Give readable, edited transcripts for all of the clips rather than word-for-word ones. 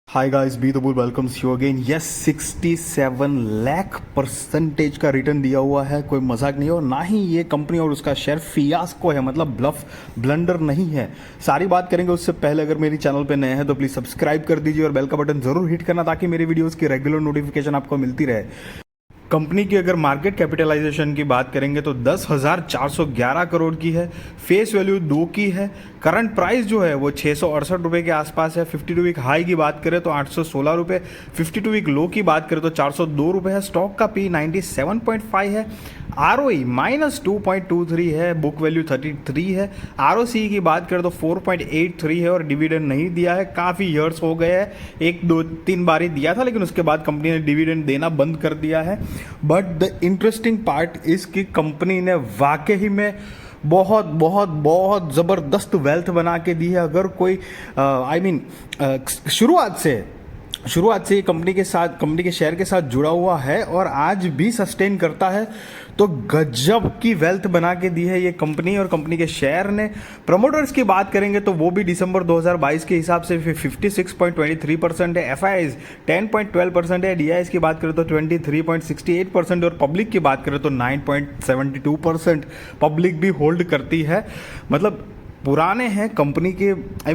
Hi guys, be the bull welcomes you again. Yes, 67 lakh percentage का return दिया हुआ है। कोई मजाक नहीं है और ना ही ये कंपनी और उसका शेयर फियास्को है, मतलब ब्लफ ब्लंडर नहीं है। सारी बात करेंगे उससे पहले अगर मेरी चैनल पे नए हैं तो प्लीज़ सब्सक्राइब कर दीजिए और बेल का बटन ज़रूर हिट करना ताकि मेरी वीडियोज़ की रेगुलर नोटिफिकेशन आपको मिलती रहे। कंपनी की अगर मार्केट कैपिटलाइजेशन की बात करेंगे तो 10,411 करोड़ की है। फेस वैल्यू 2 की है। करंट प्राइस जो है वो 668 रुपये के आसपास है। 52 वीक हाई की बात करें तो 816 रुपये, 52 वीक लो की बात करें तो 402 रुपये है। स्टॉक का पी 97.5 है। ROE -2.23 है। बुक वैल्यू 33 है। ROC की बात करें तो 4.83 है और डिविडेंड नहीं दिया है। काफ़ी ईयर्स हो गए हैं, 1-2-3 बार ही दिया था लेकिन उसके बाद कंपनी ने डिविडेंड देना बंद कर दिया है। बट द इंटरेस्टिंग पार्ट इसकी कंपनी ने वाकई में बहुत बहुत बहुत ज़बरदस्त वेल्थ बना के दी है। अगर कोई शुरुआत से कंपनी के साथ, कंपनी के शेयर के साथ जुड़ा हुआ है और आज भी सस्टेन करता है तो गजब की वेल्थ बना के दी है ये कंपनी और कंपनी के शेयर ने। प्रमोटर्स की बात करेंगे तो वो भी दिसंबर 2022 के हिसाब से 56.23% है। FIIs 10.12% है। DIs की बात करें तो 23.68% और पब्लिक की बात करें तो 9.72% पब्लिक भी होल्ड करती है। मतलब पुराने हैं कंपनी के,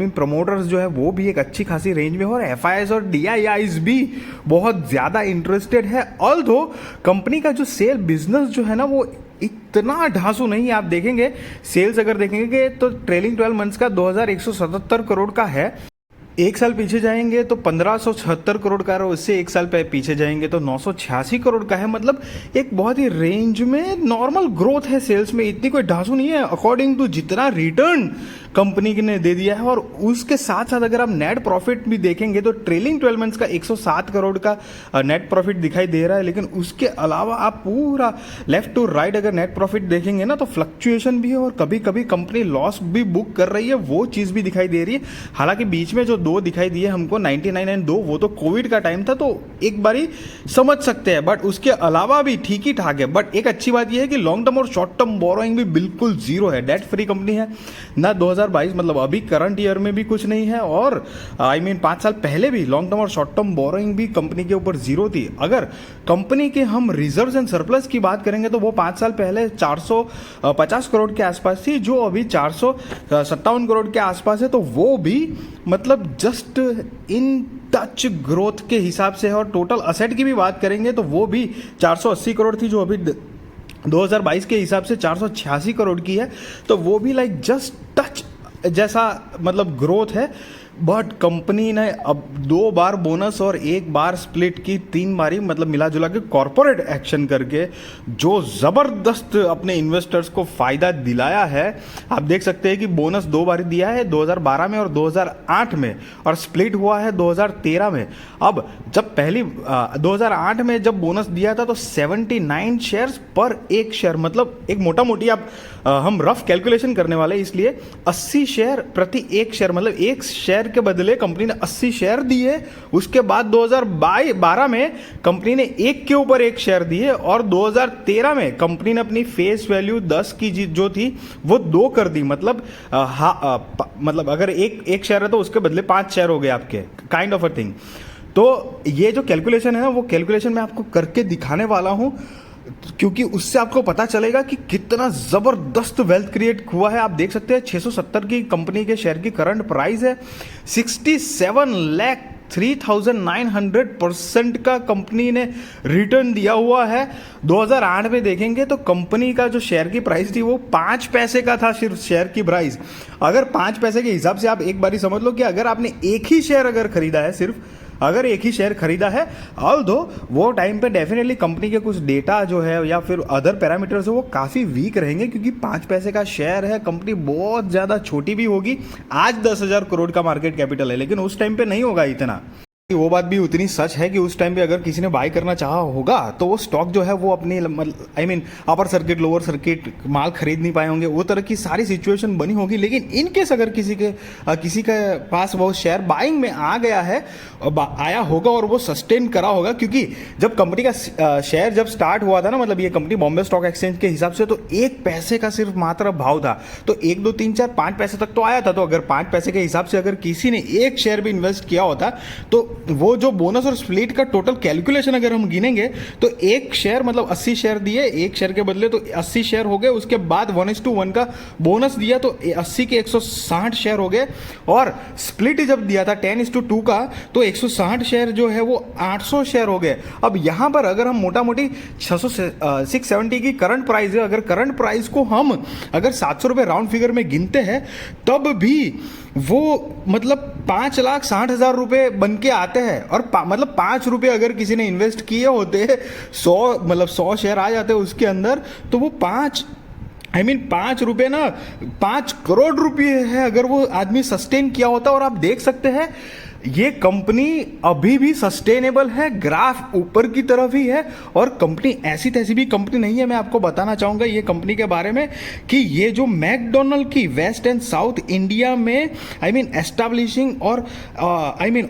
प्रमोटर्स जो है वो भी एक अच्छी खासी रेंज में हो और FIIs और DIIs भी बहुत ज़्यादा इंटरेस्टेड है। ऑल्दो कंपनी का जो सेल बिजनेस जो है ना वो इतना ढांसू नहीं है। आप देखेंगे सेल्स अगर देखेंगे तो ट्रेलिंग 12 मंथ्स का 2177 करोड़ का है। एक साल पीछे जाएंगे तो 1576 करोड़ का है। उससे एक साल पीछे जाएंगे तो 986 करोड़ का है। मतलब एक बहुत ही रेंज में नॉर्मल ग्रोथ है सेल्स में, इतनी कोई ढांसू नहीं है अकॉर्डिंग टू जितना रिटर्न कंपनी ने दे दिया है। और उसके साथ साथ अगर आप नेट प्रॉफिट भी देखेंगे तो ट्रेलिंग 12 मंथ्स का 107 करोड़ का नेट प्रॉफिट दिखाई दे रहा है। लेकिन उसके अलावा आप पूरा लेफ्ट टू राइट अगर नेट प्रॉफिट देखेंगे ना तो फ्लक्चुएशन भी है और कभी कभी कंपनी लॉस भी बुक कर रही है, वो चीज़ भी दिखाई दे रही है। हालांकि बीच में जो 2 दिखाई दिए हमको 99 एंड 2, वो तो कोविड का टाइम था तो एक बारी समझ सकते हैं, बट उसके अलावा भी ठीक ही ठाक है। बट एक अच्छी बात यह है कि लॉन्ग टर्म और शॉर्ट टर्म बोरोइंग भी बिल्कुल जीरो है। डेट फ्री कंपनी है ना। 2022 मतलब अभी करंट ईयर में भी कुछ नहीं है और 5 साल पहले भी लॉन्ग टर्म और शॉर्ट टर्म बोरोइंग भी कंपनी के ऊपर जीरो थी। अगर कंपनी के हम रिजर्व्स एंड सरप्लस की बात करेंगे तो वो 5 साल पहले 450 करोड़ के आसपास थी, जो अभी 457 करोड़ के आसपास है। तो वो भी मतलब जस्ट इन टच ग्रोथ के हिसाब से है। और टोटल असेट की भी बात करेंगे तो वो भी 480 करोड़ थी, जो अभी 2022 के हिसाब से 486 करोड़ की है। तो वो भी लाइक जस्ट टच जैसा मतलब ग्रोथ है। बट कंपनी ने अब 2 बार बोनस और 1 बार स्प्लिट की, 3 बारी मतलब मिला जुला के कॉर्पोरेट एक्शन करके जो ज़बरदस्त अपने इन्वेस्टर्स को फ़ायदा दिलाया है। आप देख सकते हैं कि बोनस 2 बार दिया है, 2012 में और 2008 में, और स्प्लिट हुआ है 2013 में। अब जब 2008 में जब बोनस दिया था तो 79 शेयर्स पर एक शेयर, मतलब एक मोटा मोटी हम रफ कैलकुलेशन करने वाले इसलिए 80 शेयर प्रति एक शेयर, मतलब एक शेयर के बदले कंपनी ने 80 शेयर दिए। उसके बाद 2012 में कंपनी ने एक के ऊपर एक शेयर दिए और 2013 में कंपनी ने अपनी फेस वैल्यू 10 की जो थी वो 2 कर दी। मतलब मतलब अगर एक शेयर है तो उसके बदले 5 शेयर हो गए आपके, काइंड ऑफ अ थिंग। तो ये जो कैलकुलेशन है ना, वो कैलकुलेशन मैं आपको करके दिखाने वाला हूं क्योंकि उससे आपको पता चलेगा कि कितना ज़बरदस्त वेल्थ क्रिएट हुआ है। आप देख सकते हैं 670 की कंपनी के शेयर की करंट प्राइस है। 67,03,900% का कंपनी ने रिटर्न दिया हुआ है। 2008 में देखेंगे तो कंपनी का जो शेयर की प्राइस थी वो 5 पैसे का था, सिर्फ शेयर की प्राइस। अगर 5 पैसे के हिसाब से आप एक बारी समझ लो कि अगर आपने एक ही शेयर अगर खरीदा है, सिर्फ अगर एक ही शेयर खरीदा है, ऑल्दो वो टाइम पे डेफिनेटली कंपनी के कुछ डेटा जो है या फिर अदर पैरामीटर्स है वो काफ़ी वीक रहेंगे क्योंकि 5 पैसे का शेयर है। कंपनी बहुत ज़्यादा छोटी भी होगी। आज 10,000 करोड़ का मार्केट कैपिटल है लेकिन उस टाइम पे नहीं होगा इतना। वो बात भी उतनी सच है कि उस टाइम पे अगर किसी ने बाय करना चाहा होगा तो वो स्टॉक जो है वो अपनी अपर सर्किट लोअर सर्किट माल खरीद नहीं पाए होंगे, वो तरह की सारी सिचुएशन बनी होगी। लेकिन इन केस अगर किसी के पास वो शेयर बाइंग में आ गया है, आया होगा और वो सस्टेन करा होगा, क्योंकि जब कंपनी का शेयर जब स्टार्ट हुआ था ना, मतलब ये कंपनी बॉम्बे स्टॉक एक्सचेंज के हिसाब से तो 1 पैसे का सिर्फ मात्र भाव था। तो 1, 2, 3, 4, 5 पैसे तक तो आया था। तो अगर 5 पैसे के हिसाब से अगर किसी ने एक शेयर भी इन्वेस्ट किया होता तो वो जो बोनस और स्प्लिट का टोटल कैलकुलेशन अगर हम गिनेंगे तो एक शेयर मतलब 80 शेयर दिए, एक शेयर के बदले तो 80 शेयर हो गए। उसके बाद 1:1 का बोनस दिया तो 80 के 160 शेयर हो गए। और स्प्लिट जब दिया था 10:2 का तो 160 शेयर जो है वो 800 शेयर हो गए। अब यहाँ पर अगर हम मोटा मोटी 670 की करंट प्राइस है, अगर करंट प्राइस को हम अगर 700 रुपये राउंड फिगर में गिनते हैं तब भी वो मतलब 5,60,000 रुपये बन के आते हैं। और मतलब 5 रुपये अगर किसी ने इन्वेस्ट किए होते 100 शेयर आ जाते उसके अंदर, तो वो 5 रुपये ना 5 करोड़ रुपये है अगर वो आदमी सस्टेन किया होता। और आप देख सकते हैं ये कंपनी अभी भी सस्टेनेबल है, ग्राफ ऊपर की तरफ ही है। और कंपनी ऐसी तैसी भी कंपनी नहीं है। मैं आपको बताना चाहूँगा ये कंपनी के बारे में कि ये जो मैकडोनल्ड की वेस्ट एंड साउथ इंडिया में एस्टैब्लिशिंग और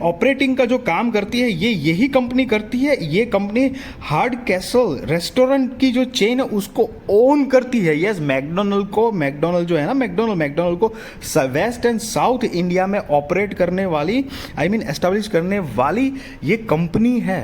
ऑपरेटिंग का जो काम करती है ये यही कंपनी करती है। ये कंपनी हार्ड कैसल रेस्टोरेंट की जो चेन है उसको ओन करती है। यस, मैकडोनल्ड जो है ना, मैकडोनल्ड को वेस्ट एंड साउथ इंडिया में ऑपरेट करने वाली एस्टैब्लिश करने वाली ये कंपनी है।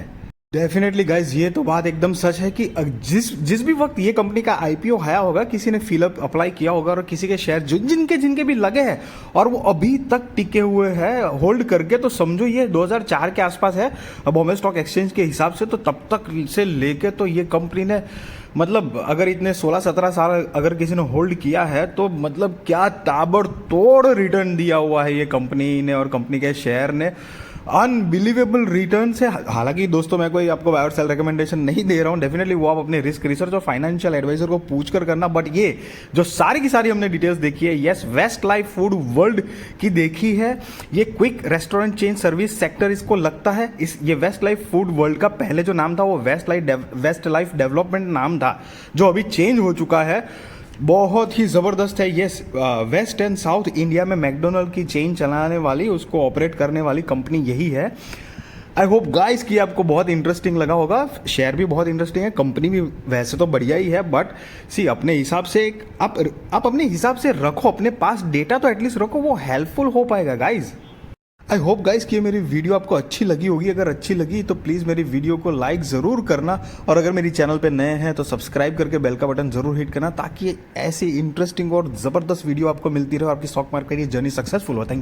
डेफिनेटली गाइज, ये तो बात एकदम सच है कि जिस भी वक्त ये कंपनी का आईपीओ आया होगा, किसी ने फिलअप अप्लाई किया होगा और किसी के शेयर जिनके भी लगे हैं और वो अभी तक टिके हुए हैं होल्ड करके, तो समझो ये 2004 के आसपास है बॉम्बे स्टॉक एक्सचेंज के हिसाब से। तो तब तक से लेके तो ये कंपनी ने मतलब अगर इतने 16-17 साल अगर किसी ने होल्ड किया है तो मतलब क्या ताबड़तोड़ रिटर्न दिया हुआ है ये कंपनी ने और कंपनी के शेयर ने। अनबिलीवेबल रिटर्न से। हालांकि दोस्तों मैं कोई आपको बाय और सेल रिकमेंडेशन नहीं दे रहा हूँ, डेफिनेटली वो आप अपने रिस्क रिसर्च और फाइनेंशियल एडवाइजर को पूछ कर करना। बट ये जो सारी की सारी हमने डिटेल्स देखी है, yes, Westlife Foodworld की देखी है। ये quick restaurant chain service sector इसको लगता है। ये वेस्ट लाइफ फूड वर्ल्ड का पहले जो नाम था वो वेस्ट लाइफ डेवलपमेंट नाम था, जो अभी चेंज हो चुका है। बहुत ही ज़बरदस्त है। Yes, west and south India में मैकडोनल्ड की चेन चलाने वाली, उसको ऑपरेट करने वाली कंपनी यही है। आई होप गाइस कि आपको बहुत इंटरेस्टिंग लगा होगा। शेयर भी बहुत इंटरेस्टिंग है, कंपनी भी वैसे तो बढ़िया ही है। बट सी अपने हिसाब से आप अपने हिसाब से रखो, अपने पास डेटा तो एटलीस्ट रखो, वो हेल्पफुल हो पाएगा गाइज। आई होप गाइस कि ये मेरी वीडियो आपको अच्छी लगी होगी। अगर अच्छी लगी तो प्लीज़ मेरी वीडियो को लाइक ज़रूर करना, और अगर मेरी चैनल पे नए हैं तो सब्सक्राइब करके बेल का बटन ज़रूर हिट करना, ताकि ऐसी इंटरेस्टिंग और ज़बरदस्त वीडियो आपको मिलती रहे और आपकी स्टॉक मार्केट की जर्नी सक्सेसफुल हो। Thank you.